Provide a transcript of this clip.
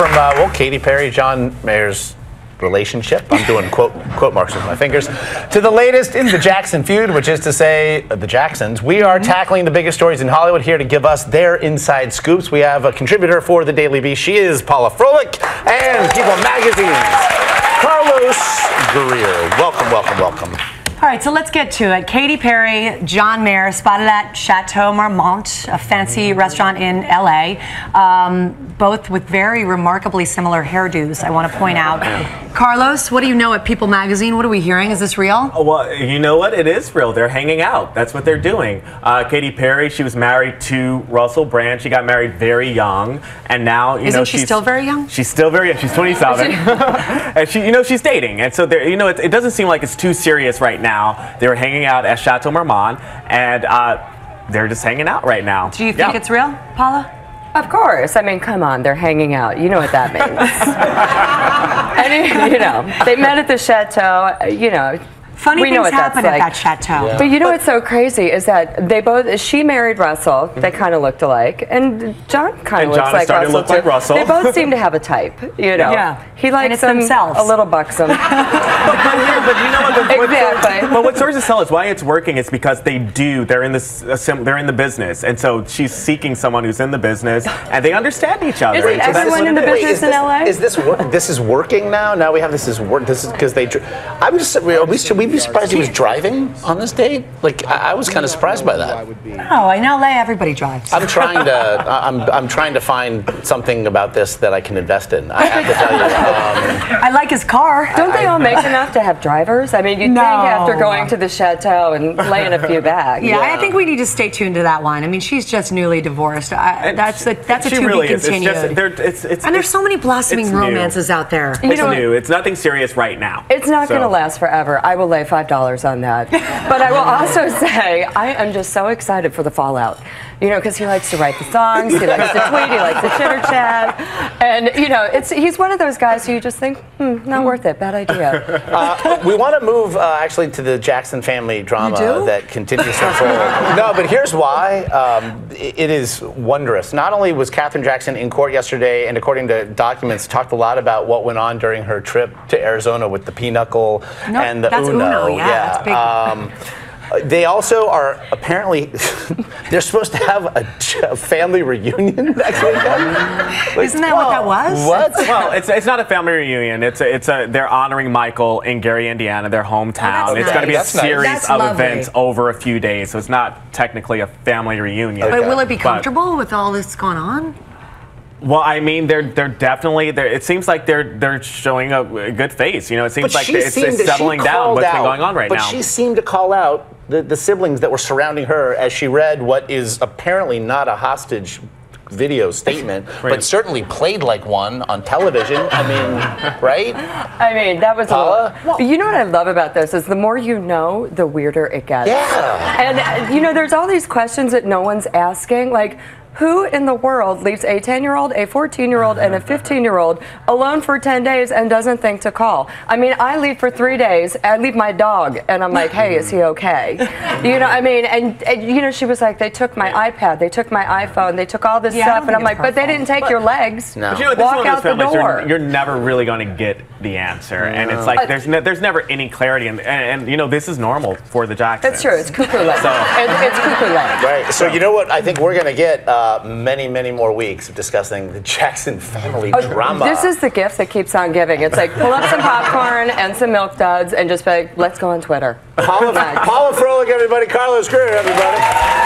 from, Katy Perry, John Mayer's relationship. I'm doing quote marks with my fingers. To the latest in the Jackson feud, which is to say the Jacksons. We are tackling the biggest stories in Hollywood. Here to give us their inside scoops, we have a contributor for the Daily Beast. She is Paula Froelich, and People Magazine's Carlos Greer. Welcome. All right, so let's get to it. Katy Perry, John Mayer, spotted at Chateau Marmont, a fancy restaurant in LA, both with very remarkably similar hairdos, I want to point out. Carlos, what do you know at People Magazine? What are we hearing? Is this real? Well, you know what? It is real. They're hanging out. That's what they're doing. Katy Perry, she was married to Russell Brand. She got married very young, and now Isn't she still very young? She's still very young. She's 27, and she's dating. And so it doesn't seem like it's too serious right now. They were hanging out at Chateau Marmont, and they're just hanging out right now. Do you think it's real, Paula? Of course. I mean, come on, they're hanging out. You know what that means. And, they met at the chateau, Funny things happen at that chateau. Yeah. But you know what's so crazy is that she married Russell. They kind of looked alike, and John kind of looks like Russell. They both seem to have a type, Yeah. He likes themselves. A little buxom. but you know what? Exactly. But what sources tell us why it's working is because they're in the business, and so she's seeking someone who's in the business, and they understand each other. Isn't everyone in the business in LA? Is this working now? Now we have this as work. This is because they. I'm just. Should we be surprised he was driving on this date? Like I was kind of surprised by that. No, in LA everybody drives. I'm trying to find something about this that I can invest in. I have to tell you. I like his car. Don't they all make enough to have drivers? I mean, you'd think after going to the chateau and laying a few bags. Yeah, I think we need to stay tuned to that one. I mean, she's just newly divorced. That's a to really be continued. And there's so many blossoming romances out there. It's new. It's nothing serious right now. It's not going to last forever. I will lay $5 on that. But I will also say I am just so excited for the fallout. Because he likes to write the songs, he likes to tweet, he likes to chitter chat, and he's one of those guys who you just think, not worth it, bad idea. We want to move actually to the Jackson family drama that continues to unfold. No, but here's why. It is wondrous. Not only was Katherine Jackson in court yesterday, and according to documents, talked a lot about what went on during her trip to Arizona with the pinochle and the Uno. Yeah, that's big. They also are apparently they're supposed to have a family reunion next weekend. Isn't that what that was? What? Well, it's not a family reunion. They're honoring Michael in Gary, Indiana, their hometown. It's going to be a series of events over a few days, so it's not technically a family reunion. But will it be comfortable with all this going on? Well, I mean, they're definitely. It seems like they're showing a good face. It seems like it's settling down what's been going on right now. But she seemed to call out the siblings that were surrounding her as she read what is apparently not a hostage video statement, but certainly played like one on television. I mean, right? I mean, that was Paula? You know what I love about this is the more you know, the weirder it gets. Yeah. And there's all these questions that no one's asking, like, who in the world leaves a 10-year-old, a 14-year-old, and a 15-year-old alone for 10 days and doesn't think to call? I mean, I leave for 3 days. I leave my dog, and I'm like, hey, is he okay? I mean, and she was like, they took my iPad, they took my iPhone, they took all this stuff, and I'm like, but they didn't take your legs. No. But walk out the door. You're never really going to get the answer, and it's like there's never any clarity, and this is normal for the Jacksons. That's true. It's cuckoo land. It's cuckoo land. Right. So you know what? I think we're going to get many more weeks of discussing the Jackson family drama. This is the gift that keeps on giving. It's like pull up some popcorn and some Milk Duds and just be like, let's go on Twitter. Paula Froelich, everybody. Carlos Greer, everybody.